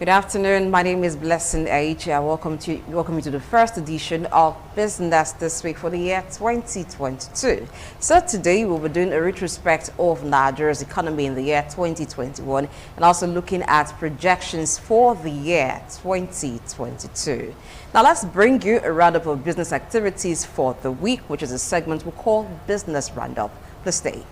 Good afternoon. My name is Blessing Aichi. I welcome you to the first edition of Business This Week for the year 2022. So today we'll be doing a retrospect of Nigeria's economy in the year 2021 and also looking at projections for the year 2022. Now let's bring you a roundup of business activities for the week, which is a segment we call Business Roundup. Please stay.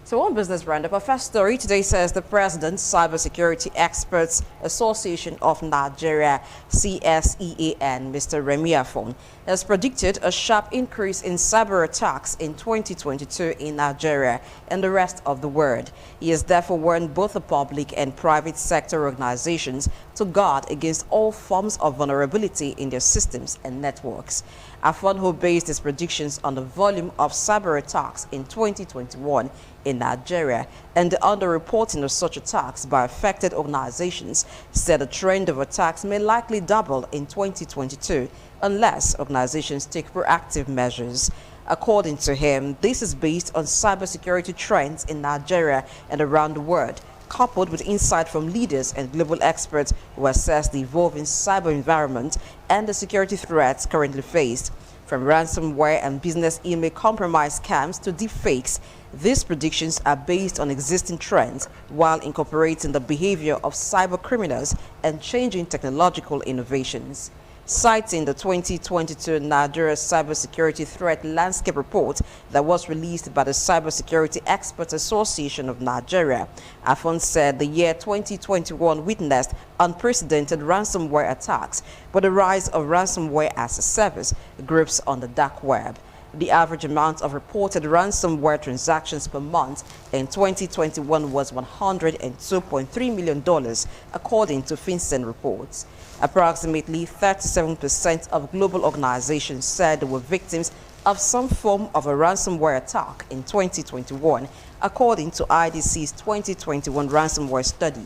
So on Business Roundup, our first story today says the President, Cybersecurity Experts Association of Nigeria, CSEAN, Mr. Remi Afon, has predicted a sharp increase in cyber attacks in 2022 in Nigeria and the rest of the world. He has therefore warned both the public and private sector organizations to guard against all forms of vulnerability in their systems and networks. Afon, who based his predictions on the volume of cyber attacks in 2021 in Nigeria and the underreporting of such attacks by affected organizations, said the trend of attacks may likely double in 2022 unless organizations take proactive measures. According to him, this is based on cybersecurity trends in Nigeria and around the world, coupled with insight from leaders and global experts who assess the evolving cyber environment and the security threats currently faced. From ransomware and business email compromise scams to deepfakes, these predictions are based on existing trends while incorporating the behavior of cyber criminals and changing technological innovations. Citing the 2022 Nigeria Cybersecurity Threat Landscape Report that was released by the Cybersecurity Experts Association of Nigeria, Afon said the year 2021 witnessed unprecedented ransomware attacks with the rise of ransomware as a service groups on the dark web. The average amount of reported ransomware transactions per month in 2021 was $102.3 million, according to FinCEN reports. Approximately 37% of global organizations said they were victims of some form of a ransomware attack in 2021, according to IDC's 2021 ransomware study.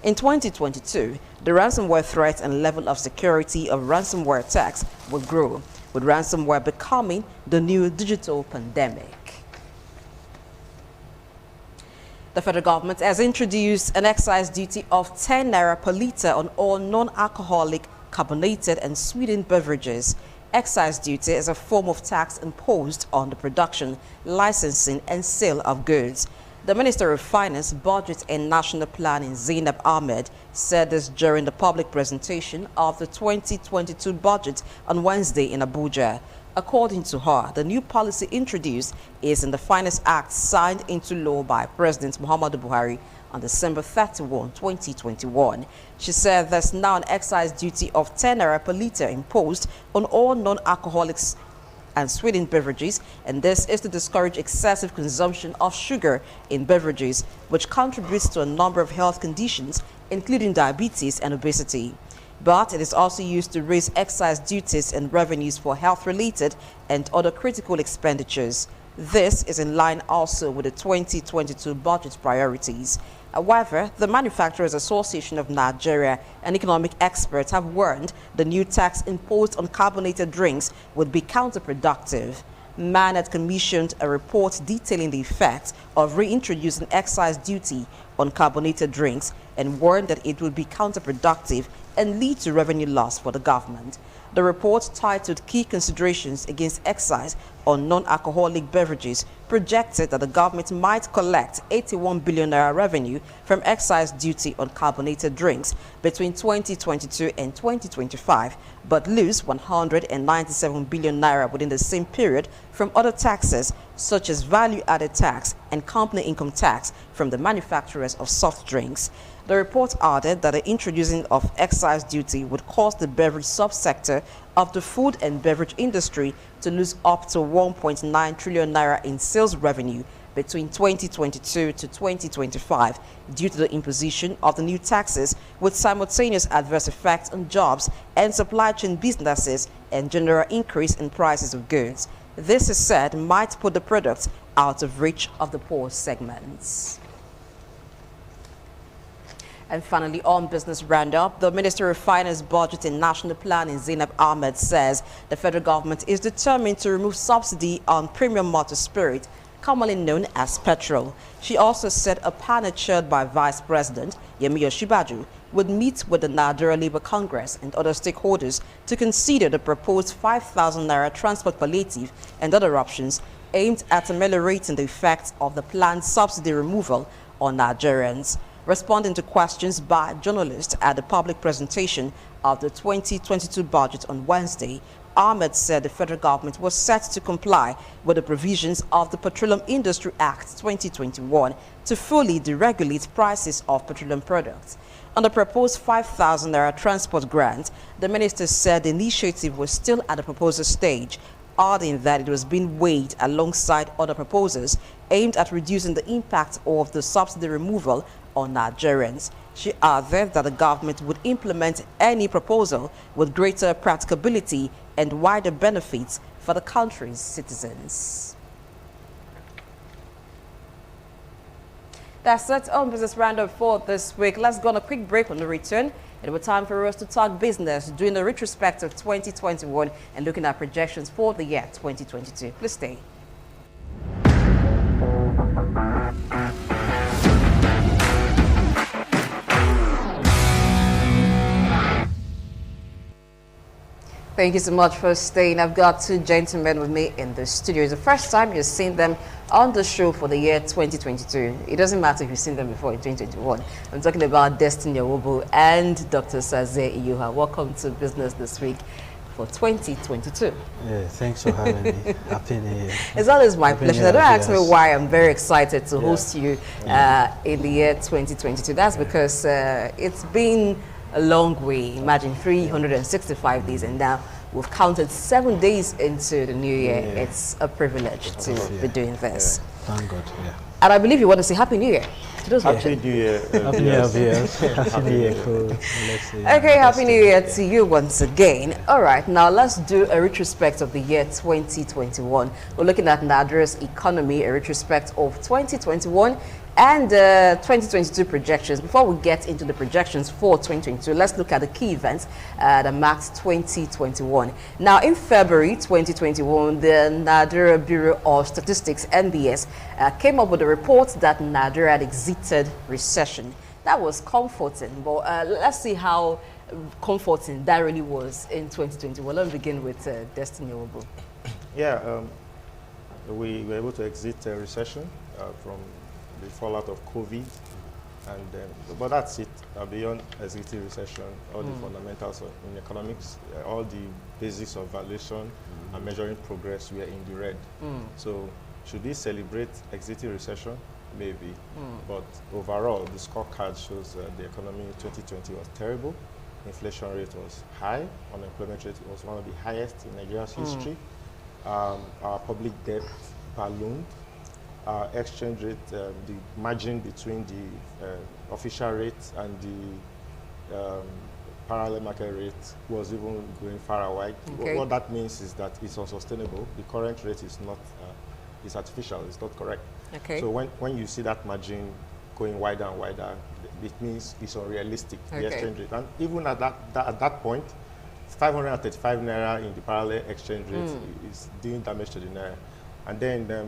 In 2022, the ransomware threat and level of security of ransomware attacks will grow, with ransomware becoming the new digital pandemic. The federal government has introduced an excise duty of 10 naira per litre on all non-alcoholic, carbonated and sweetened beverages. Excise duty is a form of tax imposed on the production, licensing and sale of goods. The Minister of Finance, Budget and National Planning, Zainab Ahmed, said this during the public presentation of the 2022 budget on Wednesday in Abuja. According to her, the new policy introduced is in the Finance Act signed into law by President Muhammadu Buhari on December 31, 2021. She said there's now an excise duty of 10 naira per litre imposed on all non-alcoholics and sweetened beverages, and this is to discourage excessive consumption of sugar in beverages, which contributes to a number of health conditions, including diabetes and obesity. But it is also used to raise excise duties and revenues for health-related and other critical expenditures. This is in line also with the 2022 budget priorities. However, the Manufacturers Association of Nigeria and economic experts have warned the new tax imposed on carbonated drinks would be counterproductive. MAN had commissioned a report detailing the effects of reintroducing excise duty on carbonated drinks and warned that it would be counterproductive and lead to revenue loss for the government. The report, titled Key Considerations Against Excise on Non-Alcoholic Beverages, projected that the government might collect 81 billion naira revenue from excise duty on carbonated drinks between 2022 and 2025, but lose 197 billion naira within the same period from other taxes such as value-added tax and company income tax from the manufacturers of soft drinks. The report added that the introducing of excise duty would cause the beverage subsector of the food and beverage industry to lose up to 1.9 trillion naira in sales revenue between 2022 to 2025 due to the imposition of the new taxes, with simultaneous adverse effects on jobs and supply chain businesses and general increase in prices of goods. This is said might put the products out of reach of the poor segments. And finally, on Business Roundup, the Minister of Finance, Budget and National Planning, Zainab Ahmed, says the federal government is determined to remove subsidy on premium motor spirit, commonly known as petrol. She also said a panel chaired by Vice President Yemi Osinbajo would meet with the Nigeria Labour Congress and other stakeholders to consider the proposed 5,000 naira transport palliative and other options aimed at ameliorating the effects of the planned subsidy removal on Nigerians. Responding to questions by journalists at the public presentation of the 2022 budget on Wednesday, Ahmed said the federal government was set to comply with the provisions of the Petroleum Industry Act 2021 to fully deregulate prices of petroleum products. On the proposed 5,000 naira transport grant, the minister said the initiative was still at the proposal stage, adding that it was being weighed alongside other proposals aimed at reducing the impact of the subsidy removal on Nigerians. She added that the government would implement any proposal with greater practicability and wider benefits for the country's citizens. That's it on Business Roundup for this week. Let's go on a quick break. On the return, it will be time for us to talk business, doing the retrospect of 2021 and looking at projections for the year 2022. Please stay. Thank you so much for staying. I've got two gentlemen with me in the studio. It's the first time you've seen them on the show for the year 2022. It doesn't matter if you've seen them before in 2021. I'm talking about Destiny Owobo and Dr. Saze Iyuha. Welcome to Business This Week for 2022. Yeah, thanks for having me. Happy New Year. It's always my pleasure. Don't ask me why I'm very excited to host you in the year 2022. That's because it's been a long way. Imagine 365 days, and now we've counted 7 days into the new year. It's a privilege to be doing this. Thank God. And I believe you want to say Happy New Year to those Happy New Year. Happy New Year. Happy New Year. Okay, Happy New Year to you once again. All right, now let's do a retrospect of the year 2021. We're looking at Nigeria's economy, a retrospect of 2021 and 2022 projections. Before we get into the projections for 2022, let's look at the key events that marked 2021. Now, in February 2021, the Nigeria Bureau of Statistics, NBS, came up with a report that Nigeria had exited recession. That was comforting, but let's see how comforting that really was in 2021. Let's begin with Destiny Owobo. Yeah, we were able to exit a recession from the fallout of COVID, and but that's it. Beyond exiting recession, all the fundamentals in economics, all the basics of valuation and measuring progress were in the red. So, should we celebrate exiting recession? Maybe, but overall, the scorecard shows the economy in 2020 was terrible. Inflation rate was high. Unemployment rate was one of the highest in Nigeria's history. Our public debt ballooned. Our exchange rate, the margin between the official rate and the parallel market rate was even going far away. Okay. What that means is that it's unsustainable. The current rate is not, it's artificial, it's not correct. Okay. So when you see that margin going wider and wider, it means it's unrealistic, the exchange rate. And even at that point, 535 naira in the parallel exchange rate is doing damage to the naira. And then the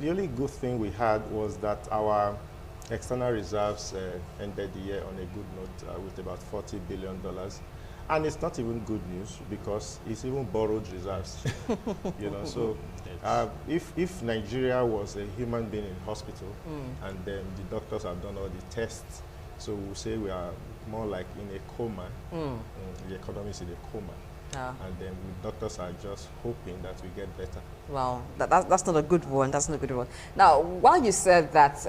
only good thing we had was that our external reserves ended the year on a good note with about $40 billion. And it's not even good news because it's even borrowed reserves. You know, so if Nigeria was a human being in hospital and then the doctors have done all the tests, so we'll say we are more like in a coma. The economy is in a coma. And then doctors are just hoping that we get better. Well, that's not a good one. That's not a good one. Now, while you said that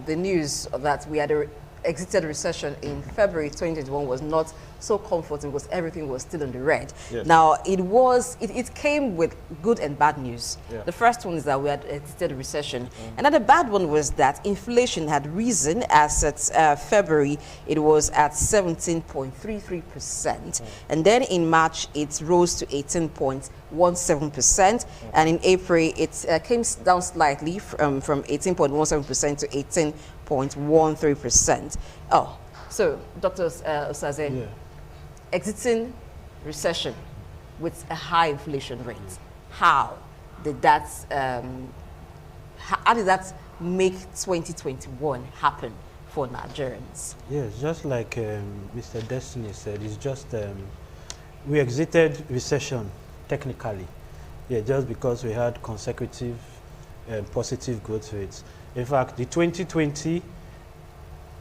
the news that we had exited recession in February 2021 was not so comforting because everything was still in the red. Yes. Now, it came with good and bad news. Yeah. The first one is that we had exited recession. And then the bad one was that inflation had risen. As at February, it was at 17.33%. And then in March, it rose to 18.17%. And in April, it came down slightly from 18.17% to 18.13%. Oh, So, Dr. Osaze, Yeah. exiting recession with a high inflation rate, how did that make 2021 happen for Nigerians? Yes, just like Mr. Destiny said, it's just we exited recession technically. Yeah, just because we had consecutive positive growth rates. In fact, the 2020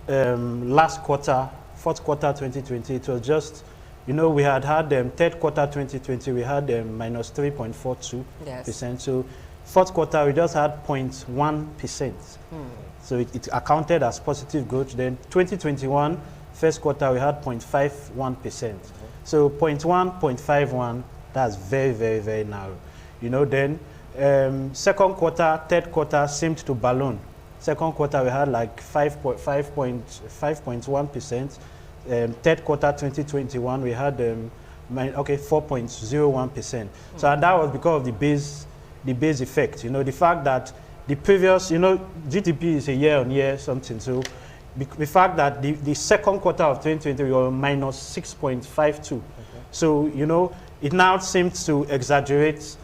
last quarter, fourth quarter 2020, it was just, you know, we had third quarter 2020, we had minus 3.42%. Yes. So fourth quarter, we just had 0.1%. So it accounted as positive growth. Then 2021, first quarter, we had 0.51%. So 0.1, 0.51, that's very, very, very narrow. You know, then second quarter, third quarter seemed to balloon. Second quarter, we had like 5.1%. Third quarter 2021, we had 4.01%. So and that was because of the base effect. You know, the fact that the previous, you know, GDP is a year-on-year something. So the fact that the second quarter of 2020 we were minus 6.52. So, you know, it now seems to exaggerate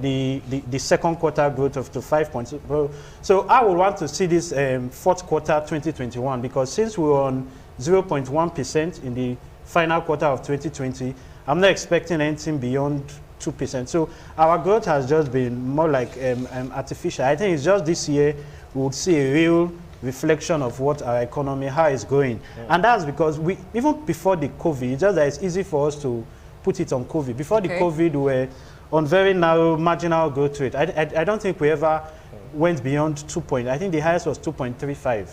the second quarter growth of to 5.2. So I would want to see this fourth quarter 2021, because since we were on 0.1% in the final quarter of 2020, I'm not expecting anything beyond 2%. So our growth has just been more like artificial. I think it's just this year we would see a real reflection of what our economy, how it's going. And that's because we, even before the COVID, it's just that it's easy for us to put it on COVID. Before the COVID, we were on very narrow marginal growth rate. I don't think we ever went beyond 2 point. I think the highest was 2.35,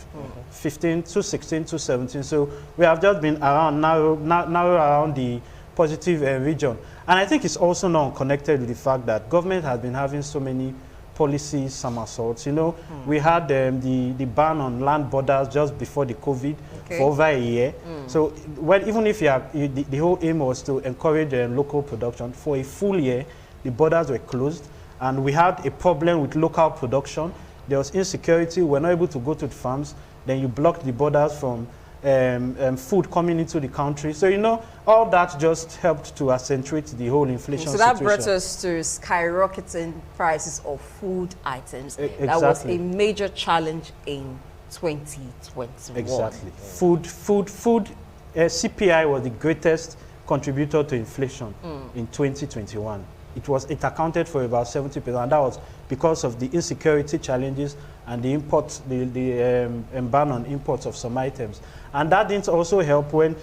15, 216, 217. So we have just been around narrow around the positive region. And I think it's also not connected with the fact that government has been having so many policy somersaults. You know, we had the ban on land borders just before the COVID for over a year. So even if the whole aim was to encourage local production, for a full year, the borders were closed, and we had a problem with local production. There was insecurity. We were not able to go to the farms. Then you blocked the borders from food coming into the country. So, you know, all that just helped to accentuate the whole inflation situation. So that brought us to skyrocketing prices of food items. Exactly. That was a major challenge in 2021. Exactly. Food, CPI was the greatest contributor to inflation in 2021. It accounted for about 70%, and that was because of the insecurity challenges and the imports, the ban on imports of some items. And that didn't also help when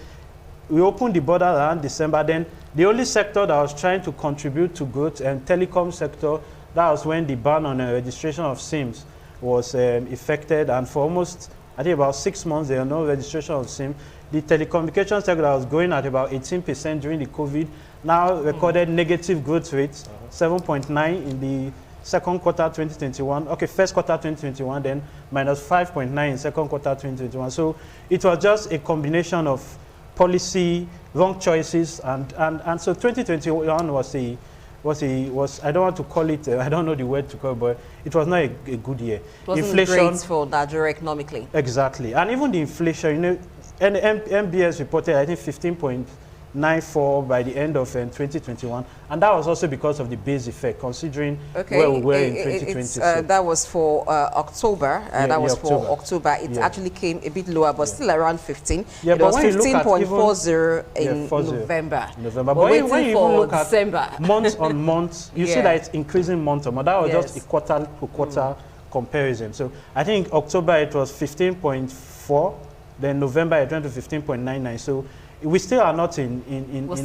we opened the border around December. Then the only sector that was trying to contribute to growth, telecom sector, that was when the ban on registration of SIMs was effected. And for almost, I think about 6 months, there were no registration of SIM. The telecommunication sector that was growing at about 18% during the COVID now recorded negative growth rates, 7.9 in the second quarter 2021. Okay, first quarter 2021, then minus 5.9 in second quarter 2021. So it was just a combination of policy, wrong choices, and so 2021 was I don't want to call it, I don't know the word to call it, but it was not a good year. It wasn't great for Nigeria economically. Exactly. And even the inflation, you know, and MBS reported, I think, 15.94 by the end of 2021, and that was also because of the base effect, considering where we were in 2020. That was for October. That was for October. It actually came a bit lower, but still around 15. Yeah, it was 15.40 in November. But when you even look at December, month on month, you see that it's increasing month on month. That was just a quarter-to-quarter comparison. So I think October it was 15.4. Then November it went to 15.99. So we still are not in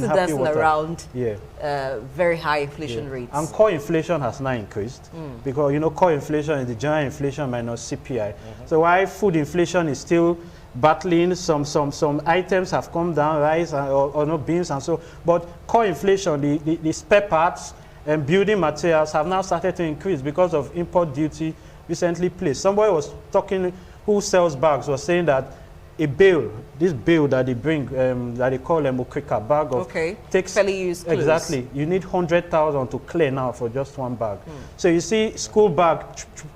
happy water. Around very high inflation rates. And core inflation has now increased because, you know, core inflation is the general inflation minus CPI. So while food inflation is still battling, some items have come down, rice or no beans and so, but core inflation, the spare parts and building materials have now started to increase because of import duty recently placed. Somebody was talking, who sells bags, was saying that a bill, this bill that they bring, that they call Okrika bag of, takes fairly used clothes. Exactly. You need 100,000 to clear now for just one bag. So you see, school bag,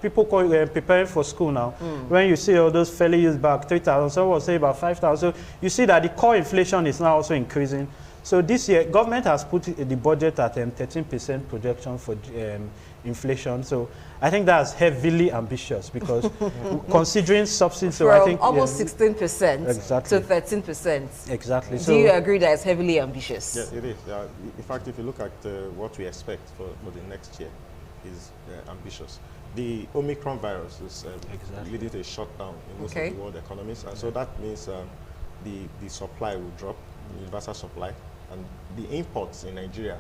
people preparing for school now. When you see all those fairly used bags, 3,000, some will say about 5,000. So you see that the core inflation is now also increasing. So this year, government has put the budget at 13% projection for inflation. So I think that's heavily ambitious because considering subsidy, so I think almost 16% exactly. to 13%. Exactly. Do you agree that it's heavily ambitious? Yeah, it is. In fact, if you look at what we expect for the next year, is ambitious. The Omicron virus is leading to a shutdown in most of the world economies, and so that means the supply will drop, universal supply, and the imports in Nigeria.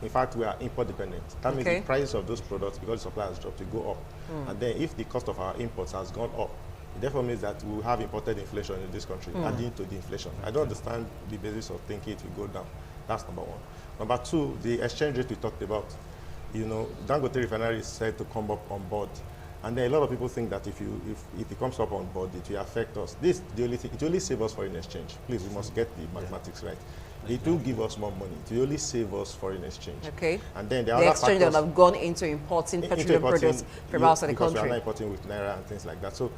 In fact, we are import dependent. That means the price of those products, because the supply has dropped, will go up. And then if the cost of our imports has gone up, it therefore means that we will have imported inflation in this country, adding to the inflation. I don't understand the basis of thinking it will go down. That's number one. Number two, the exchange rate we talked about. You know, Dangote Refinery is said to come up on board. And then a lot of people think that if it comes up on board, it will affect us. This, the only thing, it will only save us foreign exchange. Please, we must get the mathematics right. It will give us more money. It will only save us foreign exchange. And then the exchange that have gone into importing petroleum products from outside the country. Because we are not importing with Naira and things like that. So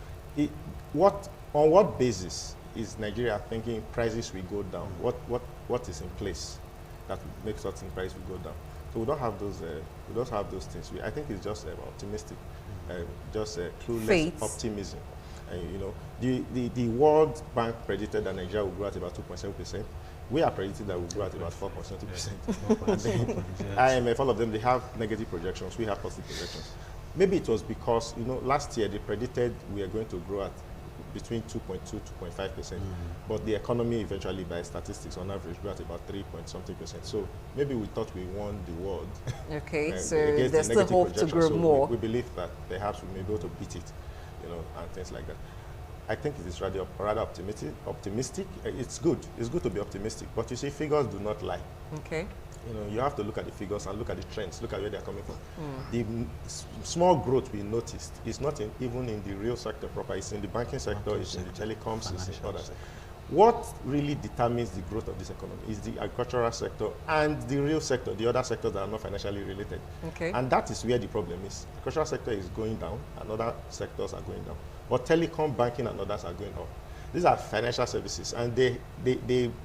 on what basis is Nigeria thinking prices will go down? What is in place that makes us think price will go down? So we don't have those things. I think it's just optimistic, just clueless optimism. You know, the World Bank predicted that Nigeria will grow at about 2.7%. We are predicting that we'll grow at about 4.2%. IMF, all of them, they have negative projections. We have positive projections. Maybe it was because, you know, last year they predicted we are going to grow at between 2.2 to 2.5%. But the economy eventually, by statistics, on average, grew at about 3-point-something%. So maybe we thought we won the world. So there's still hope to grow more. We believe that perhaps we may be able to beat it, you know, and things like that. I think it is rather optimistic. It's good. It's good to be optimistic. But you see, figures do not lie. You know, you have to look at the figures and look at the trends, look at where they're coming from. The small growth we noticed is not even in the real sector proper. It's in the banking sector, it's in the telecoms, it's in others. What really determines the growth of this economy is the agricultural sector and the real sector, the other sectors that are not financially related. And that is where the problem is. The agricultural sector is going down and other sectors are going down. But telecom, banking, and others are going up. These are financial services, and they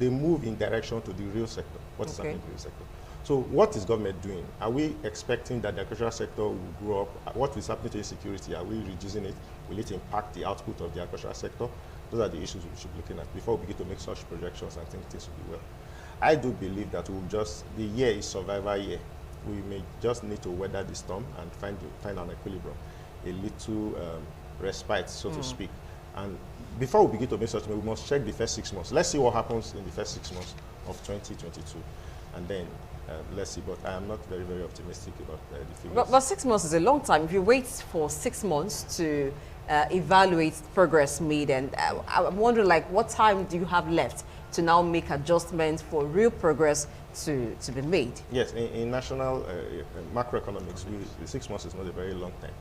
move in direction to the real sector. What is happening in the real sector? So what is government doing? Are we expecting that the agricultural sector will grow up? What is happening to insecurity? Are we reducing it? Will it impact the output of the agricultural sector? Those are the issues we should be looking at before we begin to make such projections and think things will be well. I do believe that the year is survival year. We may just need to weather the storm and find an equilibrium, a little respite, so to speak. And before we begin to make such, we must check the first 6 months. Let's see what happens in the first 6 months of 2022, and then let's see. But I am not very, very optimistic about the figures. But 6 months is a long time. If you wait for 6 months to evaluate progress made, and I'm wondering, like, what time do you have left to now make adjustments for real progress to be made? Yes, in national macroeconomics, 6 months is not a very long time.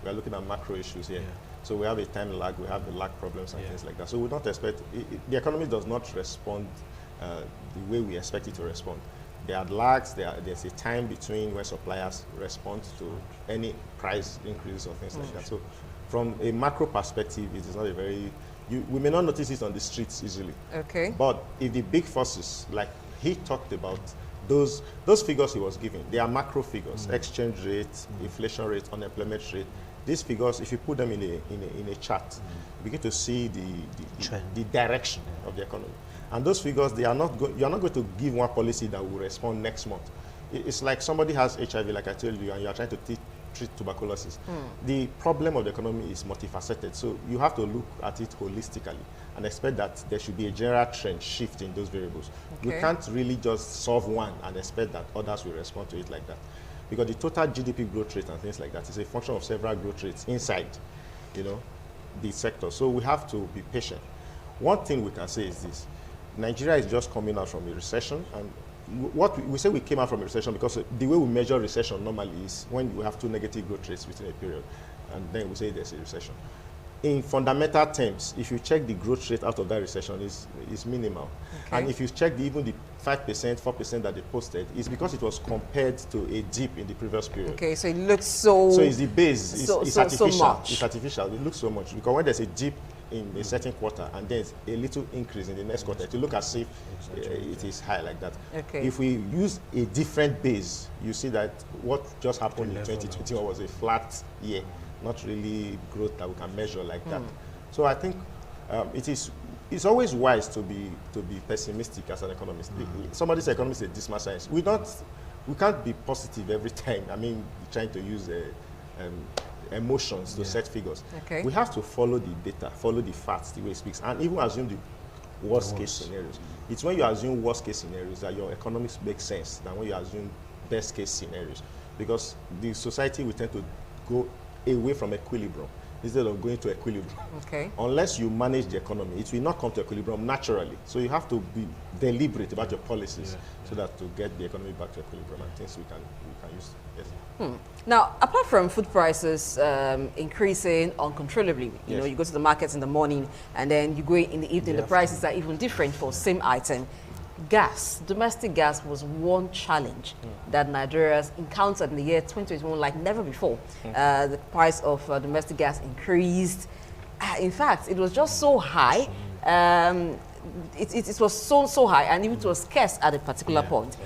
We are looking at macro issues here. So we have a time lag, we have the lag problems and things like that. So we don't expect, the economy does not respond the way we expect it to respond. There are lags, there's a time between when suppliers respond to any price increase or things like that. So from a macro perspective, it is not a very, we may not notice it on the streets easily. But if the big forces, like he talked about, those figures he was giving, they are macro figures, exchange rate, inflation rate, unemployment rate. These figures, if you put them in a chart, you begin to see the direction of the economy. And those figures, you are not going to give one policy that will respond next month. It's like somebody has HIV, like I told you, and you are trying to treat tuberculosis. The problem of the economy is multifaceted, so you have to look at it holistically and expect that there should be a general trend shift in those variables. We can't really just solve one and expect that others will respond to it like that. Because the total GDP growth rate and things like that is a function of several growth rates inside, you know, the sector. So we have to be patient. One thing we can say is this: Nigeria is just coming out from a recession, and what we say we came out from a recession because the way we measure recession normally is when we have two negative growth rates within a period, and then we say there's a recession. in fundamental terms, if you check the growth rate out of that recession, is minimal. Okay. And if you check even the 5%, 4% that they posted, it's because it was compared to a dip in the previous period. Okay, so it looks so... So it's the base, it's artificial. So much. It's artificial, it looks so much. Because when there's a dip in a certain quarter and there's a little increase in the next quarter, to look as if it is high like that. Okay. If we use a different base, you see that what just happened in 2021 was a flat year, not really growth that we can measure like that. So I think it's always wise to be pessimistic as an economist. Somebody's economist is dismal science. We can't be positive every time. I mean, trying to use emotions to set figures. Okay. We have to follow the data, follow the facts, the way it speaks, and even assume the worst case scenarios. It's when you assume worst case scenarios that your economics make sense than when you assume best case scenarios, because the society will tend to go away from equilibrium instead of going to equilibrium. Okay. Unless you manage the economy, it will not come to equilibrium naturally. So you have to be deliberate about your policies so that to get the economy back to equilibrium and things we can use. Yes. Now, apart from food prices increasing uncontrollably, you know, you go to the markets in the morning and then you go in the evening, the prices are even different for same item. Gas, domestic gas was one challenge that Nigerians encountered in the year 2021 like never before. The price of domestic gas increased. In fact, it was just so high. It was so high, and even it was scarce at a particular point.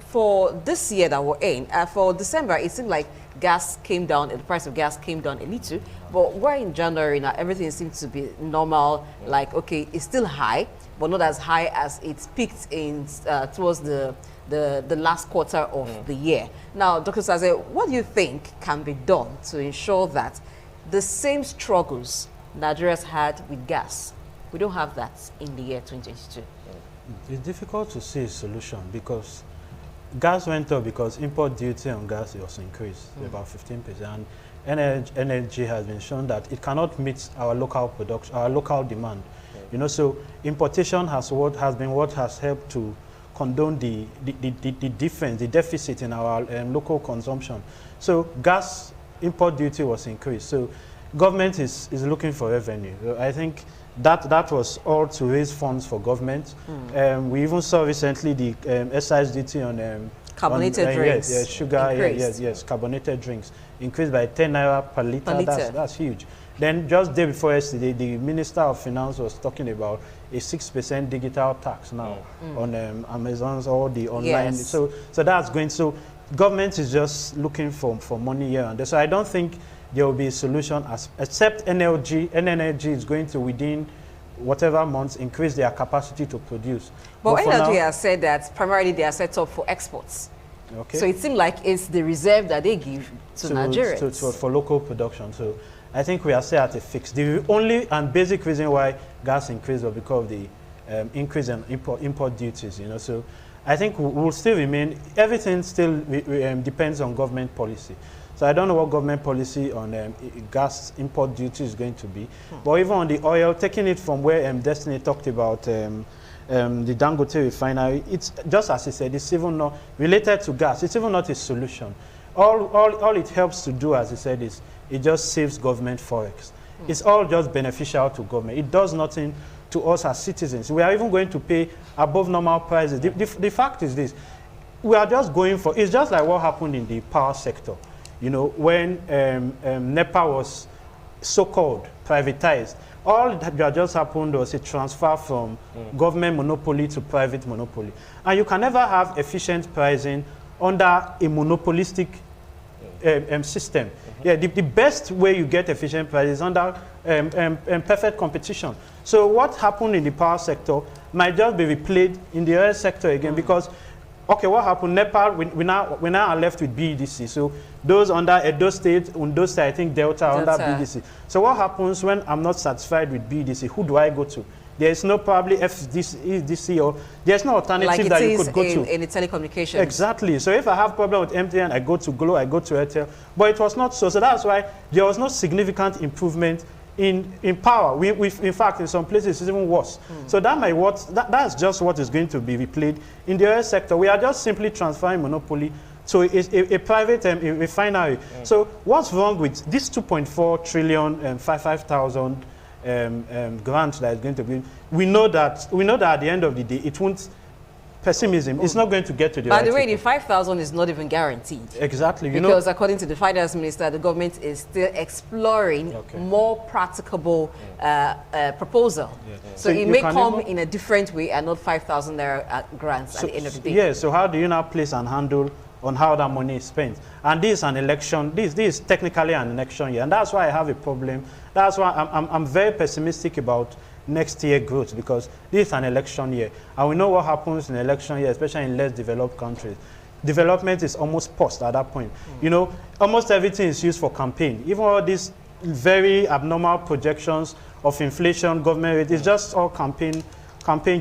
For this year that we're in, for December, it seemed like gas came down, the price of gas came down a little, but we're in January now, everything seems to be normal, like, okay, it's still high, but not as high as it peaked in towards the last quarter of the year. Now, Dr. Saze, what do you think can be done to ensure that the same struggles Nigerians had with gas, we don't have that in the year 2022? It's difficult to see a solution because gas went up because import duty on gas was increased to about 15%. And energy has been shown that it cannot meet our local production, our local demand. You know, so importation has been what has helped to condone the difference, the deficit in our local consumption. So gas import duty was increased. So government is looking for revenue. I think that was all to raise funds for government. We even saw recently the excise duty on carbonated drinks. Yes, sugar. Yes, carbonated drinks increased by 10 naira per liter. That's huge. Then just day before yesterday, the Minister of Finance was talking about a 6% digital tax now on Amazon's all the online. Yes. So that's going. So government is just looking for money here and there. So I don't think there will be a solution except NLG is going to, within whatever months, increase their capacity to produce. But NLG has said that primarily they are set up for exports. Okay. So it seems like it's the reserve that they give to Nigerians. For local production. So I think we are still at a fix. The only and basic reason why gas increased was because of the increase in import duties. You know, so I think we will still remain. Everything still depends on government policy. So I don't know what government policy on gas import duty is going to be. But even on the oil, taking it from where Destiny talked about the Dangote refinery, it's just as he said, it's even not related to gas. It's even not a solution. All it helps to do, as he said, is it just saves government forex. It's all just beneficial to government. It does nothing to us as citizens. We are even going to pay above normal prices. The fact is this, we are just going for, it's just like what happened in the power sector. You know, when NEPA was so-called privatized, all that just happened was a transfer from government monopoly to private monopoly. And you can never have efficient pricing under a monopolistic system. Yeah, the best way you get efficient prices is under perfect competition. So what happened in the power sector might just be replayed in the oil sector again because, okay, what happened? NEPA, we now are left with BEDC. So those under Edo State, Ondo State, I think Delta under BEDC. So what happens when I'm not satisfied with BEDC? Who do I go to? There is no probably FDC or there's no alternative that you could go to. In the telecommunications. Exactly. So if I have problem with MTN, I go to Glo, I go to Airtel. But it was not so. So that's why there was no significant improvement in power. In fact, in some places, it's even worse. So that's just what is going to be replayed in the oil sector. We are just simply transferring monopoly So it's a private refinery. So what's wrong with this 2.4 trillion 5,000 grant that is going to be? We know that at the end of the day, it won't. Pessimism. It's not going to get to the. By right the way, people. the 5,000 is not even guaranteed. Exactly. Because according to the finance minister, the government is still exploring more practicable proposal. So it may come in a different way and not 5,000 grants at the end of the day. Yeah. So how do you now place and handle on how that money is spent? And this is an election. This is technically an election year, and that's why I have a problem. That's why I'm very pessimistic about next year growth, because this is an election year, and we know what happens in election year, especially in less developed countries. Development is almost paused at that point. You know, almost everything is used for campaign. Even all these very abnormal projections of inflation, government rate, it's just all campaign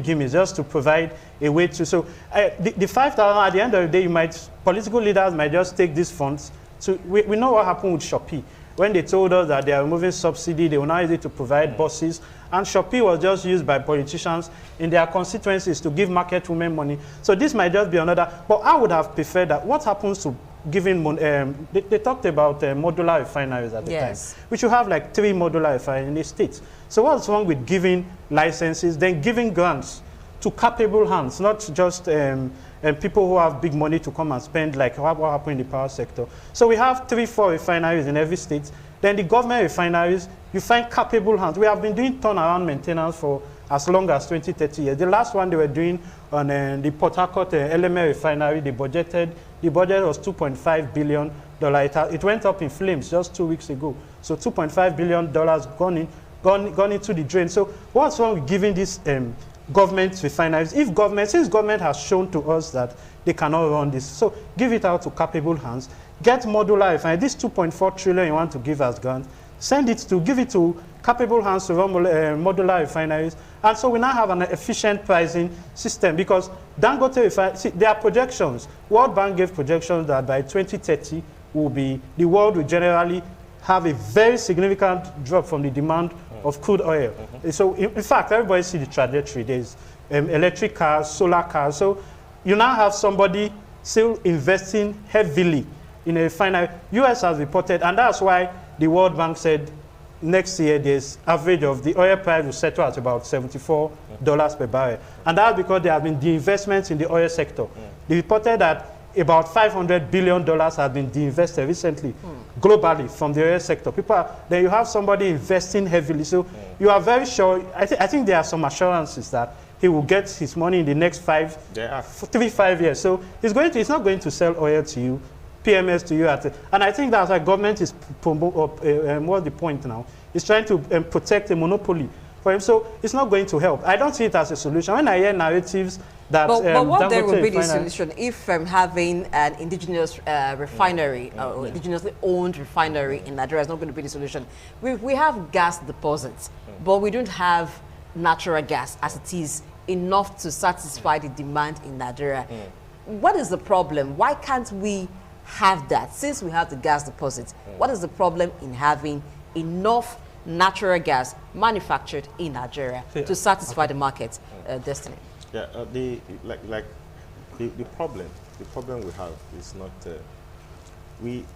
gimmicks, just to provide a way to. So the 5,000 at the end of the day, political leaders might just take these funds. So we know what happened with Shopee. When they told us that they are removing subsidy, they will now use it to provide buses. And Shopee was just used by politicians in their constituencies to give market women money. So this might just be another. But I would have preferred that. What happens to giving, they talked about modular refineries at the time. We should have like 3 modular refineries in the states. So what's wrong with giving licenses, then giving grants to capable hands, not just people who have big money to come and spend, like what happened in the power sector. So we have 3-4 refineries in every state. Then the government refineries, you find capable hands. We have been doing turnaround maintenance for as long as 20-30 years. The last one they were doing on the Port Harcourt LMA refinery, the budget was $2.5 billion. It went up in flames just 2 weeks ago. So $2.5 billion gone into the drain. So what's wrong with giving these government refineries? Since government has shown to us that they cannot run this, so give it out to capable hands. Get modular refineries. This 2.4 trillion you want to give as grant, give it to capable hands to run modular refineries. And so we now have an efficient pricing system, because Dangote refineries, there are projections. World Bank gave projections that by 2030 the world will generally have a very significant drop from the demand of crude oil. So in fact, everybody see the trajectory. There's electric cars, solar cars. So you now have somebody still investing heavily in a refinery. US has reported, and that's why the World Bank said next year there's average of the oil price will settle at about $74 per barrel. And that's because there have been de-investments in the oil sector. They reported that about $500 billion has been de-invested recently, globally, from the oil sector. Then you have somebody investing heavily. So you are very sure, I think there are some assurances that he will get his money in the next 3-5 years. So he's not going to sell oil to you, PMS to you. And I think that's why government is, what's the point now? It's trying to protect a monopoly for him. So it's not going to help. I don't see it as a solution. When I hear narratives that... But what then would be the solution if having an indigenous refinery or indigenously owned refinery in Nigeria is not going to be the solution? We have gas deposits, but we don't have natural gas as it is enough to satisfy the demand in Nigeria. What is the problem? Why can't we have that? Since we have the gas deposits, what is the problem in having enough natural gas manufactured in Nigeria to satisfy the market destiny? Yeah, the problem we have is not.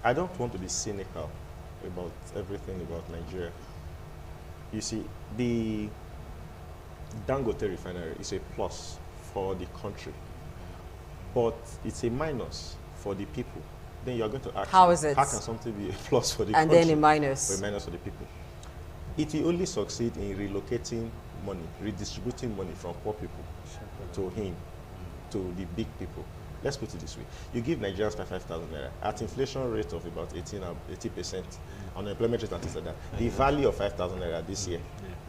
I don't want to be cynical about everything about Nigeria. You see, the Dangote refinery is a plus for the country, but it's a minus for the people. Then you are going to ask, how is it? How can something be a plus for the and country? And then a minus. Or a minus for the people. It will only succeed in relocating money, redistributing money from poor people to to the big people. Let's put it this way. You give Nigerians 5,000 naira at inflation rate of about 80%, unemployment rate and things like that. The value of 5,000 naira this year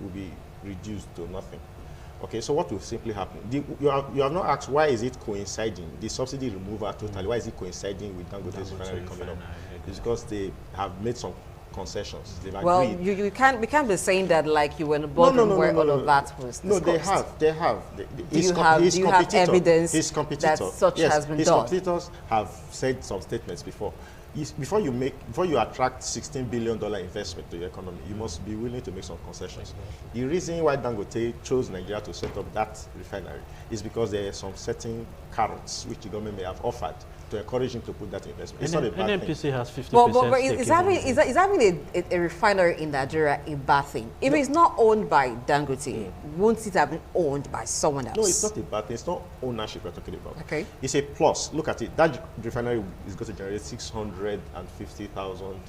will be reduced to nothing. Okay, so what will simply happen? You have not asked why is it coinciding, the subsidy removal totally, why is it coinciding with Dangote's refinery coming up? It's because they have made some concessions. They've agreed. We can't be saying that like you were in a boardroom where all of that was discussed. No, they have. Do you have evidence that such has been done? His competitors have said some statements before. Before you attract $16 billion investment to your economy, you must be willing to make some concessions. The reason why Dangote chose Nigeria to set up that refinery is because there are some certain carrots which the government may have offered to encourage him to put that investment. It's not a bad thing. NNPC has 50%. But is having a refinery in Nigeria a bad thing? If it's not owned by Dangote, won't it have been owned by someone else? No, it's not a bad thing. It's not ownership we're talking about. Okay. It's a plus. Look at it. That refinery is going to generate 650,000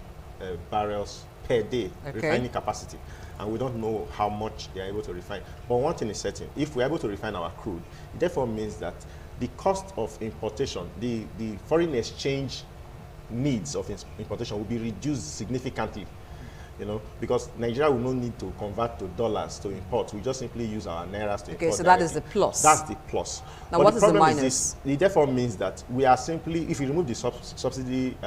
barrels per day refining capacity. And we don't know how much they are able to refine. But one thing is certain. If we're able to refine our crude, it therefore means that the cost of importation, the foreign exchange needs of importation will be reduced significantly, you know, because Nigeria will not need to convert to dollars to import. We just simply use our nairas to import. Okay, so that is the plus. That's the plus. Now, but what the is the problem minus? is this, it therefore means that we are simply, if you remove the subsidy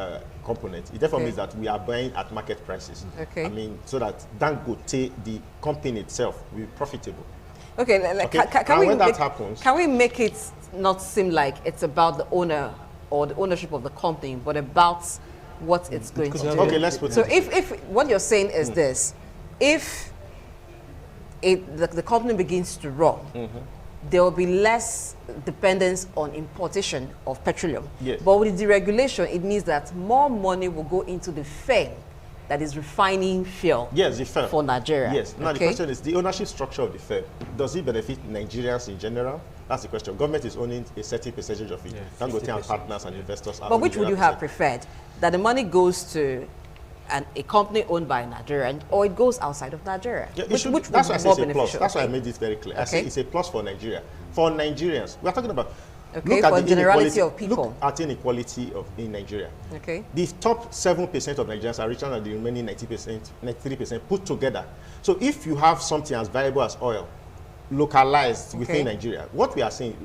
component, it therefore means that we are buying at market prices. Okay. I mean, so that Dangote, the company itself, will be profitable. Okay, When that happens, can we make it not seem like it's about the owner or the ownership of the company, but about what it's going to do? Okay, let's put So it. if what you're saying is this, if the company begins to run, there will be less dependence on importation of petroleum. Yes. But with the deregulation, it means that more money will go into the firm that is refining fuel Yes, the firm. for Nigeria. Yes. Now the question is the ownership structure of the firm. Does it benefit Nigerians in general? That's the question. Government is owning a certain percentage of it. Dangote and partners and investors are But owning which would you have preferred? That the money goes to a company owned by Nigeria, or it goes outside of Nigeria? Yeah, Which that's why I would say be more it's a plus. beneficial? That's why I made it very clear. I say it's a plus for Nigeria. For Nigerians, we are talking about Okay, for generality of people. Look at inequality in Nigeria. Okay. The top 7% of Nigerians are richer than the remaining 93% put together. So if you have something as valuable as oil localized within Nigeria, what we are saying,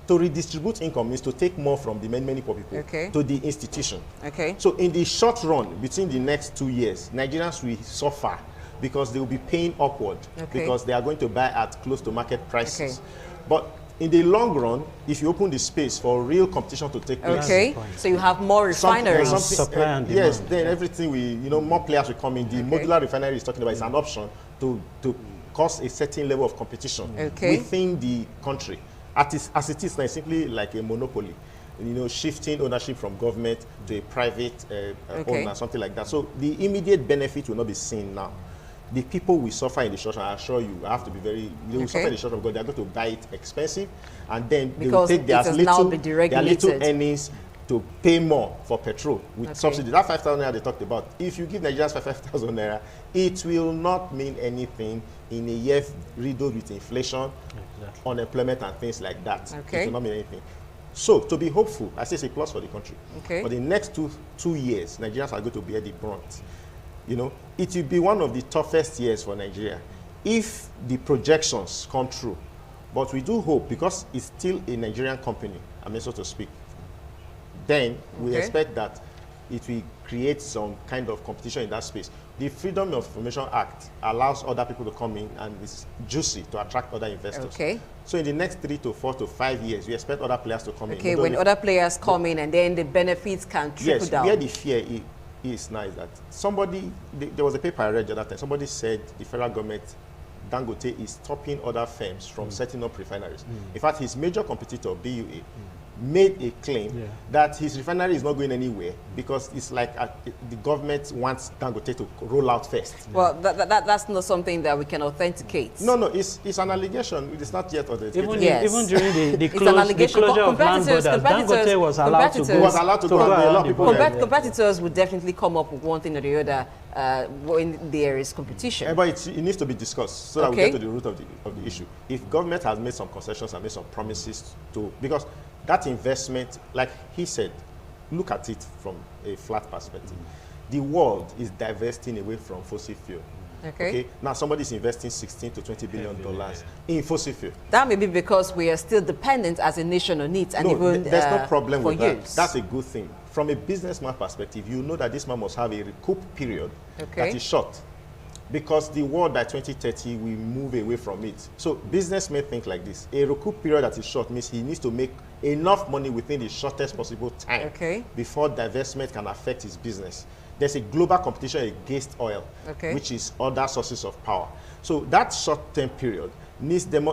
to redistribute income means to take more from the many poor people to the institution. Okay. So in the short run, between the next 2 years, Nigerians will suffer because they will be paying upward because they are going to buy at close to market prices. But in the long run, if you open the space for real competition to take place, so you have more refineries. Supply and yes, demand. then everything more players will come in. The modular refinery is talking about is an option to cause a certain level of competition within the country. As it is now, it's simply like a monopoly. Shifting ownership from government to a private owner, something like that. So the immediate benefit will not be seen now. The people will suffer in the short run. I assure you, I have to be very. They will suffer in the short run because they are going to buy it expensive, and then they will take their little earnings to pay more for petrol with subsidy. That 5,000 naira they talked about. If you give Nigerians 5,000 naira, it will not mean anything in a year riddled with inflation, unemployment, and things like that. It will not mean anything. So to be hopeful, I say it's a plus for the country. For the next two years, Nigerians are going to bear the brunt. It will be one of the toughest years for Nigeria if the projections come true. But we do hope, because it's still a Nigerian company, so to speak, then we expect that it will create some kind of competition in that space. The Freedom of Information Act allows other people to come in, and it's juicy to attract other investors. So in the next 3 to 4 to 5 years, we expect other players to come in. When other players come in, and then the benefits can trickle down. Where the fear is now is that there was a paper I read the other time. Somebody said the federal government, Dangote, is stopping other firms from setting up refineries. In fact, his major competitor, BUA, made a claim that his refinery is not going anywhere because it's like the government wants Dangote to roll out first. Well, that's not something that we can authenticate. No, it's an allegation. It is not yet authenticated. Even during the closure of land borders, Dangote was allowed to go. He was allowed to go. A lot of people competitors would definitely come up with one thing or the other when there is competition. But it needs to be discussed so that we get to the root of the issue. If government has made some concessions and made some promises because that investment, like he said, look at it from a flat perspective. The world is divesting away from fossil fuel. Now somebody is investing $16 to $20 billion in fossil fuel. That may be because we are still dependent as a nation on it, and there's no problem with that. use. That's a good thing. From a businessman perspective, you know that this man must have a recoup period that is short, because the world by 2030 will move away from it. So businessmen think like this. A recoup period that is short means he needs to make enough money within the shortest possible time before divestment can affect his business. There's a global competition against oil, which is other sources of power. So that short-term period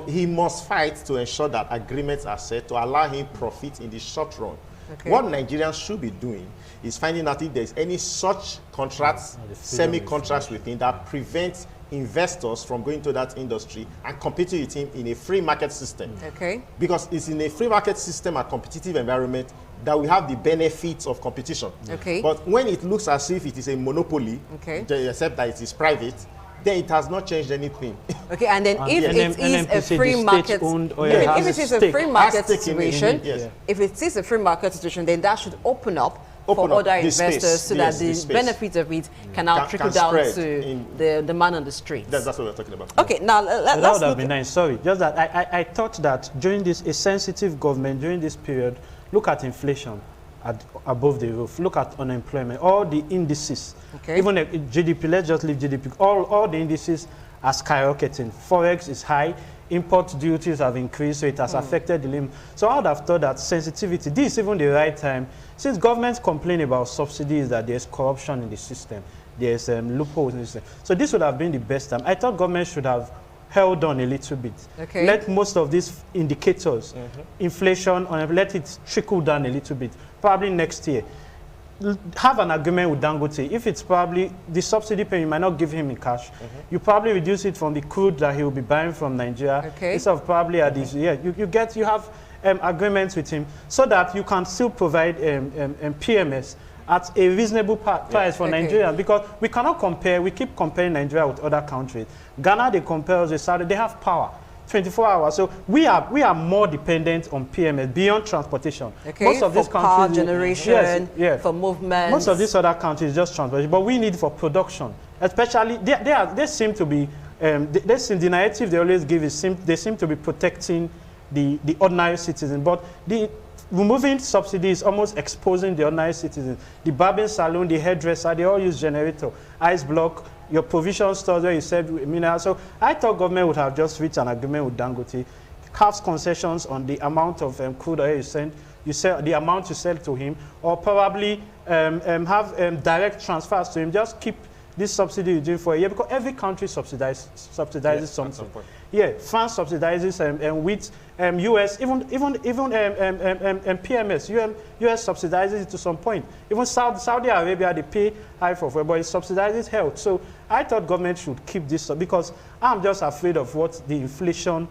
he must fight to ensure that agreements are set to allow him profit in the short run. Okay. What Nigerians should be doing is finding out if there's any such contracts, semi-contracts within that prevents investors from going to that industry and competing with him in a free market system. Okay. Because it's in a free market system and competitive environment that we have the benefits of competition. Okay. But when it looks as if it is a monopoly, except that it is private, then it has not changed anything. Okay, and then if it is a free market, if it is a free market situation, if it is a free market situation, then that should open up for other investors so that the benefits of it can now trickle down to the man on the street. That's what we're talking about. Okay, now let's that would have been nice. Sorry, just that I thought that during this, a sensitive government during this period, look at inflation above the roof. Look at unemployment, all the indices, even GDP, let's just leave GDP, all the indices are skyrocketing. Forex is high, import duties have increased, so it has affected the limit. So I would have thought that sensitivity, this is even the right time, since governments complain about subsidies, that there's corruption in the system, there's loopholes in the system. So this would have been the best time. I thought government should have held on a little bit. Let most of these indicators, inflation, let it trickle down a little bit. Probably next year, have an agreement with Dangote. If it's probably the subsidy payment, you might not give him in cash. You probably reduce it from the crude that he will be buying from Nigeria. Instead of probably at this, you have agreements with him so that you can still provide PMS at a reasonable price for Nigeria, because we cannot compare. We keep comparing Nigeria with other countries. Ghana, they compare us with Saudi. They have power. 24 hours. So we are more dependent on PMS beyond transportation. Most of these countries, power generation, for movement. Most of these other countries just transportation, but we need for production. Especially, they seem to be, the narrative they always give is they seem to be protecting the ordinary citizen. But removing subsidies almost exposing the ordinary citizen. The barbing salon, the hairdresser, they all use generator, ice block, your provision stores where you said mineral. So I thought government would have just reached an agreement with Dangote, have concessions on the amount of crude oil you sell, the amount you sell to him, or probably have direct transfers to him. Just keep this subsidy you're doing for a year, because every country subsidizes something. France subsidizes wheat, US, even PMS, US subsidizes it to some point. Even Saudi Arabia, they pay high for fuel, but it subsidizes health. So I thought government should keep this, because I'm just afraid of what the inflation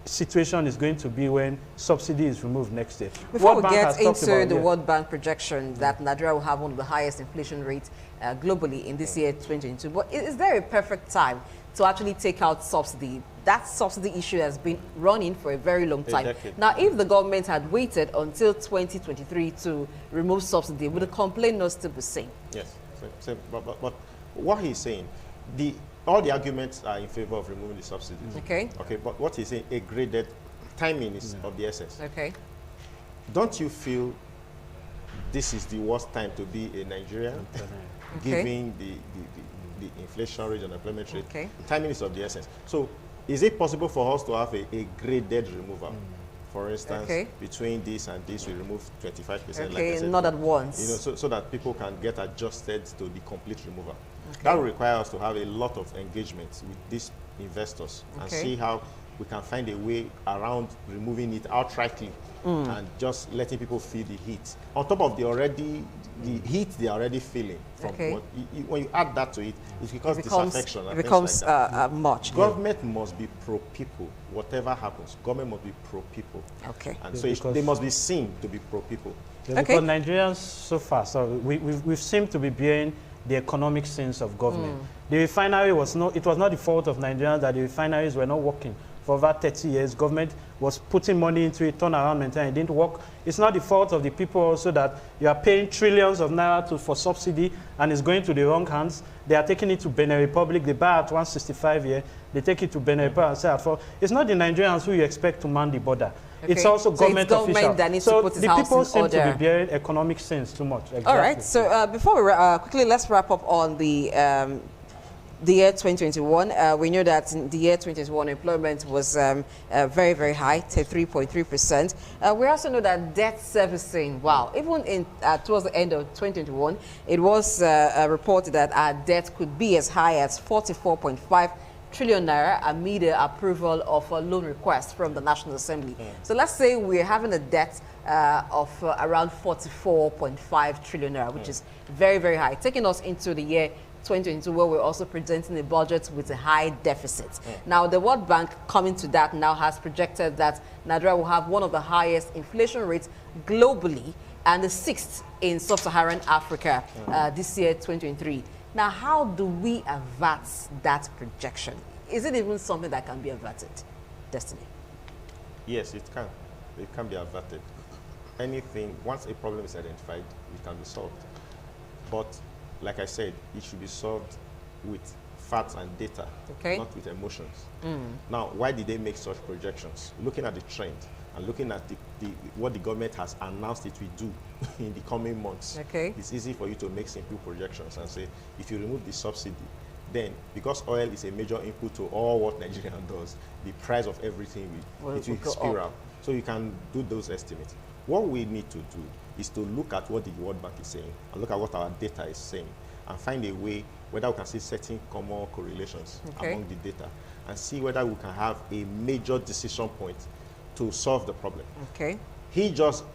situation is going to be when subsidy is removed next year. Before we get into the World Bank projection that Nigeria will have one of the highest inflation rates globally in this year, 2022, but is there a perfect time to actually take out subsidy? That subsidy issue has been running for a very long time. Now, if the government had waited until 2023 to remove subsidy, would the complaint not still be the same? Yes, but what he's saying, all the arguments are in favor of removing the subsidies. But what he's saying, a graded timing is of the essence. Don't you feel this is the worst time to be a Nigerian, given the inflation rate and unemployment rate? Timing is of the essence. So, is it possible for us to have a graded removal? For instance, between this and this, we remove 25%. Like I said, not at once. You know, so that people can get adjusted to the complete removal. That will require us to have a lot of engagement with these investors and see how we can find a way around removing it outrightly and just letting people feel the heat. On top of the heat they are already feeling from when you add that to it, it becomes disaffection. It becomes like much. Government must be pro-people. Whatever happens, government must be pro-people. And so they must be seen to be pro-people. Because Nigerians so far, we've seemed to be bearing the economic sense of government. The refinery was not the fault of Nigerians that the refineries were not working. For over 30 years, government was putting money into it, turnaround maintenance, it didn't work. It's not the fault of the people also that you are paying trillions of naira for subsidy and it's going to the wrong hands. They are taking it to Benin Republic, they buy at 165 here, they take it to Benin Republic and sell at 4. It's not the Nigerians who you expect to man the border. It's also government officials. That needs so to put his the house people in seem order. to be bearing economic sense too much. All right, so before we quickly, let's wrap up on the year 2021. We know that in the year 2021, employment was very, very high, 3.3%. We also know that debt servicing, even towards the end of 2021, it was reported that our debt could be as high as 44.5 trillion naira amid the approval of a loan request from the National Assembly. So let's say we're having a debt of around 44.5 trillion naira, which is very, very high, taking us into the year 2022, where we're also presenting a budget with a high deficit. Now, the World Bank, coming to that now, has projected that Nigeria will have one of the highest inflation rates globally and the 6th in sub-Saharan Africa this year, 2023. Now, how do we avert that projection? Is it even something that can be averted? Destiny? Yes, it can. It can be averted. Anything, once a problem is identified, it can be solved. But like I said, it should be solved with facts and data, not with emotions. Now, why did they make such projections? Looking at the trend and looking at what the government has announced it will do in the coming months, it's easy for you to make simple projections and say, if you remove the subsidy, then because oil is a major input to all what Nigeria does, the price of everything will spiral. So you can do those estimates. What we need to do is to look at what the World Bank is saying and look at what our data is saying and find a way whether we can see certain common correlations among the data and see whether we can have a major decision point to solve the problem. He just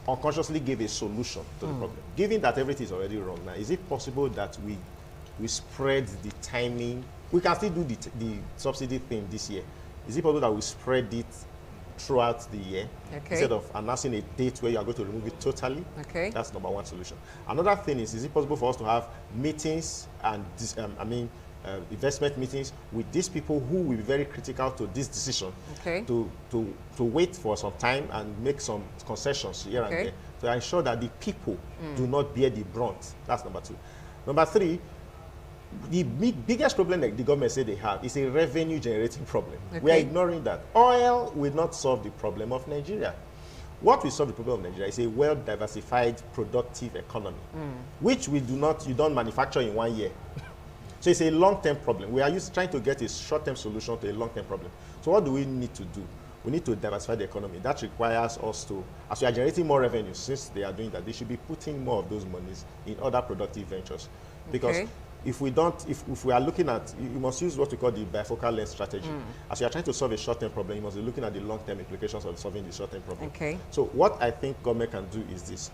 unconsciously gave a solution to the problem. Given that everything is already wrong now, is it possible that we spread the timing? We can still do the subsidy thing this year. Is it possible that we spread it throughout the year instead of announcing a date where you are going to remove it totally? That's number one solution. Another thing is it possible for us to have meetings and investment meetings with these people who will be very critical to this decision to wait for some time and make some concessions here and there to ensure that the people do not bear the brunt. That's number two. Number three, the biggest problem that the government say they have is a revenue generating problem. We are ignoring that. Oil will not solve the problem of Nigeria. What will solve the problem of Nigeria is a well-diversified, productive economy, which you don't manufacture in 1 year. So it's a long-term problem. We are trying to get a short-term solution to a long-term problem. So what do we need to do? We need to diversify the economy. That requires us to, as we are generating more revenue, since they are doing that, they should be putting more of those monies in other productive ventures. Because if we don't, if we are looking at, you must use what we call the bifocal lens strategy. As you are trying to solve a short-term problem, you must be looking at the long-term implications of solving the short-term problem. So what I think government can do is this: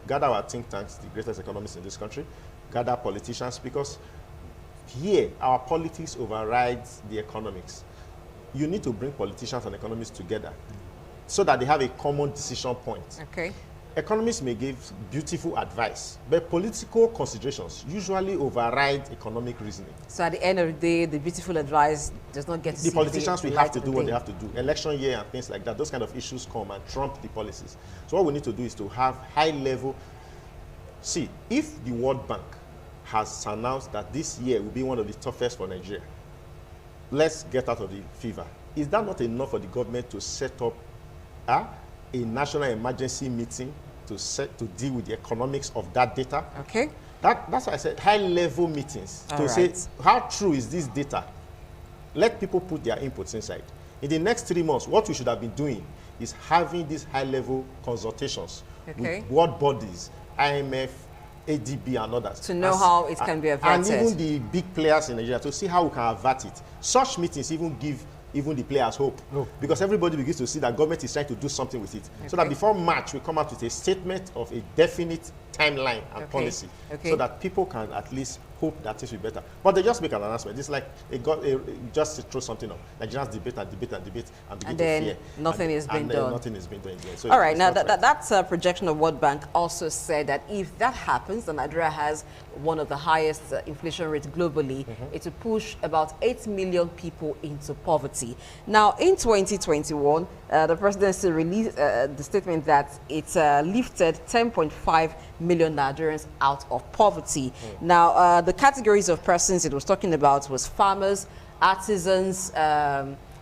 gather our think tanks, the greatest economists in this country, gather politicians, because here our politics overrides the economics. You need to bring politicians and economists together so that they have a common decision point. Economists may give beautiful advice, but political considerations usually override economic reasoning. So at the end of the day, the beautiful advice does not get to the politicians will have to do what they have to do. Election year and things like that, those kind of issues come and trump the policies. So what we need to do is to have high level. See, if the World Bank has announced that this year will be one of the toughest for Nigeria, let's get out of the fever. Is that not enough for the government to set up a national emergency meeting to deal with the economics of that data? That's why I said high-level meetings to say, how true is this data? Let people put their inputs inside. In the next 3 months, what we should have been doing is having these high-level consultations with world bodies, IMF, ADB, and others. To know how it can be averted. And even the big players in Nigeria, to see how we can avert it. Such meetings even give the players hope. Because everybody begins to see that government is trying to do something with it. So that before March, we come out with a statement of a definite timeline and policy. So that people can at least hope that things will be better. But they just make an announcement. It's like just to throw something up. Nigerians debate and debate and debate and begin to fear. Nothing is being done. Nothing is being done. So all right, now that projection of World Bank also said that if that happens, then Nigeria has one of the highest inflation rates globally. It will push about 8 million people into poverty. Now, in 2021, the presidency released the statement that it lifted 10.5 million Nigerians out of poverty. Now, the categories of persons it was talking about was farmers, artisans,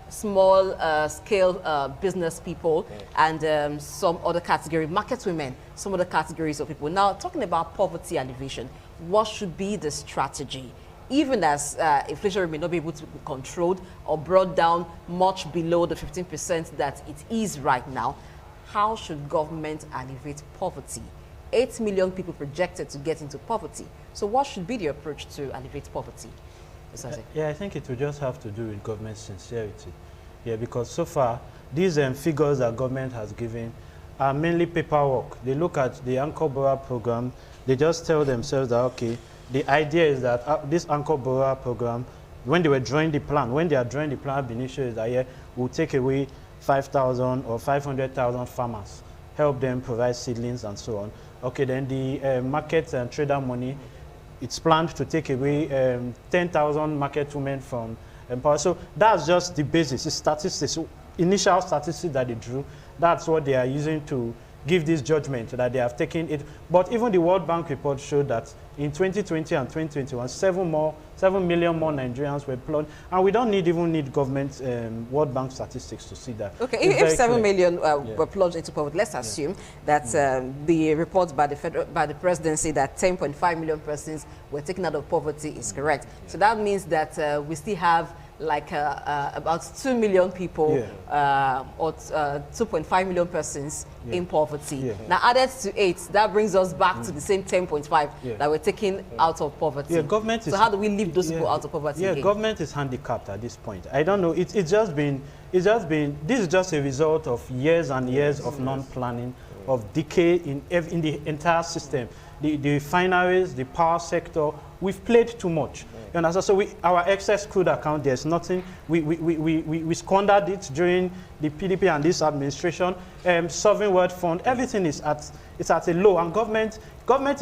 small scale business people, and some other category, market women, some other categories of people. Now, talking about poverty alleviation, what should be the strategy? Even as inflation may not be able to be controlled or brought down much below the 15% that it is right now, how should government alleviate poverty? 8 million people projected to get into poverty. So what should be the approach to alleviate poverty? Osaze? Yeah, I think it will just have to do with government sincerity. Yeah, because so far, these figures that government has given are mainly paperwork. They look at the anchor borrower program, they just tell themselves that, okay, the idea is that this anchor borrower program, when they were drawing the plan, when they are drawing the plan, the initial is that, yeah, we'll take away 5,000 or 500,000 farmers, help them provide seedlings and so on. Okay, then the market and trader money, it's planned to take away 10,000 market women from empower. So that's just the basis, it's statistics, initial statistics that they drew. That's what they are using to give this judgment that they have taken it. But even the World Bank report showed that in 2020 and 2021, 7 million more Nigerians were employed. And we don't even need government World Bank statistics to see that. Okay, if 7 million were plunged into poverty, let's assume that the report by the presidency that 10.5 million persons were taken out of poverty is correct. So that means that we still have like about 2 million people or 2.5 million persons in poverty. Now added to 8, that brings us back to the same 10.5 that were taken out of poverty. Yeah, government so how do we leave those people out of poverty again? Government is handicapped at this point. I don't know, it's just been, this is just a result of years and years of non-planning, of decay in the entire system. The refineries, the power sector, we've played too much. You understand? So our excess crude account, there's nothing. We squandered it during the PDP and this administration. Sovereign Wealth Fund, everything is at a low. And government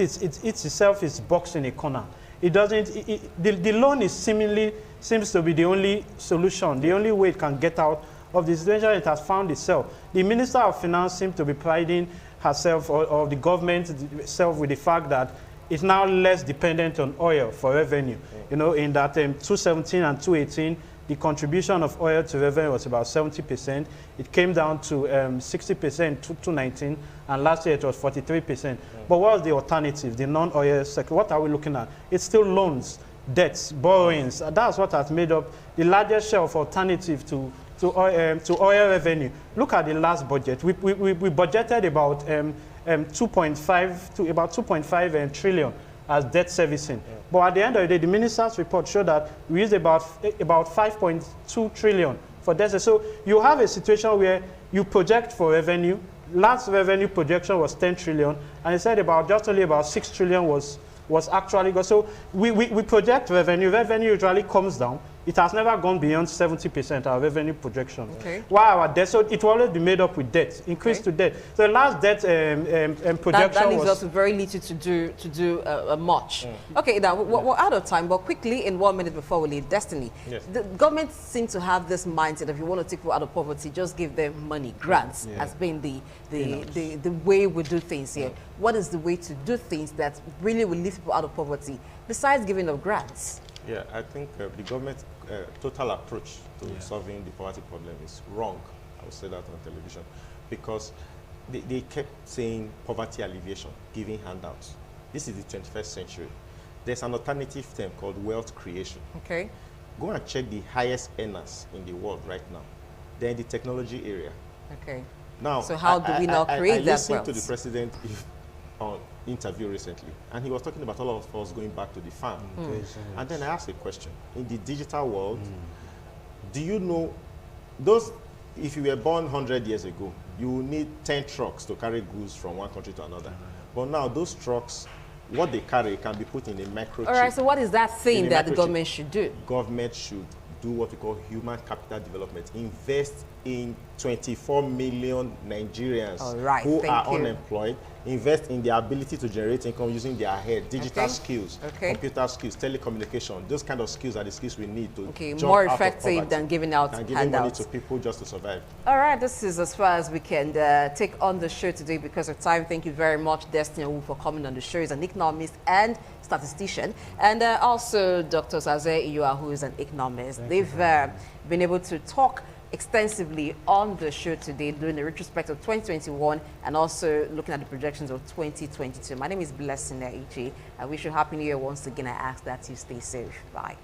itself is boxed in a corner. It doesn't. The loan seems to be the only solution, the only way it can get out of the situation it has found itself. The Minister of Finance seems to be priding herself or the government itself with the fact that it's now less dependent on oil for revenue. You know, in that 2017 and 2018, the contribution of oil to revenue was about 70%. It came down to 60% to 2019, and last year it was 43%. But what was the alternative, the non-oil sector? What are we looking at? It's still loans, debts, borrowings. That's what has made up the largest share of alternative to oil revenue. Look at the last budget. We budgeted about 2.5 trillion as debt servicing. But at the end of the day, the minister's report showed that we used about 5.2 trillion for debt. So you have a situation where you project for revenue. Last revenue projection was 10 trillion, and it said just only about 6 trillion was actually good. So we project revenue. Revenue usually comes down. It has never gone beyond 70% our revenue projection. Okay. While our debt, so it will always be made up with debt, increase to debt. So the last debt projection that leaves us very little to do much. Okay, now we're out of time, but quickly in 1 minute before we leave, Destiny. Yes. The government seems to have this mindset: if you want to take people out of poverty, just give them money, grants, has been the way we do things here. What is the way to do things that really will lift people out of poverty besides giving them grants? Yeah, I think the government's total approach to solving the poverty problem is wrong. I would say that on television, because they kept saying poverty alleviation, giving handouts. This is the 21st century. There's an alternative term called wealth creation. Okay. Go and check the highest earners in the world right now. They're in the technology area. Okay. Now, so how do we now create that wealth? I listened to the president on interview recently, and he was talking about all of us going back to the farm. And then I asked a question: in the digital world, do you know if you were born 100 years ago, you will need 10 trucks to carry goods from one country to another. But now those trucks, what they carry can be put in a microchip. All right, so what is that thing that the government should do? Government should do what we call human capital development. Invest in 24 million Nigerians who are unemployed. Invest in their ability to generate income using their head, digital skills, computer skills, telecommunication. Those kind of skills are the skills we need to jump more out effective of than giving out and giving money to people just to survive. All right, this is as far as we can take on the show today because of time. Thank you very much, Destiny Owu, for coming on the show. He's an economist and statistician, and also Dr. Osaze Iyua, who is an economist. They've been able to talk extensively on the show today, doing the retrospect of 2021 and also looking at the projections of 2022. My name is Blessing Ichi. I wish you a happy new year once again. I ask that you stay safe. Bye.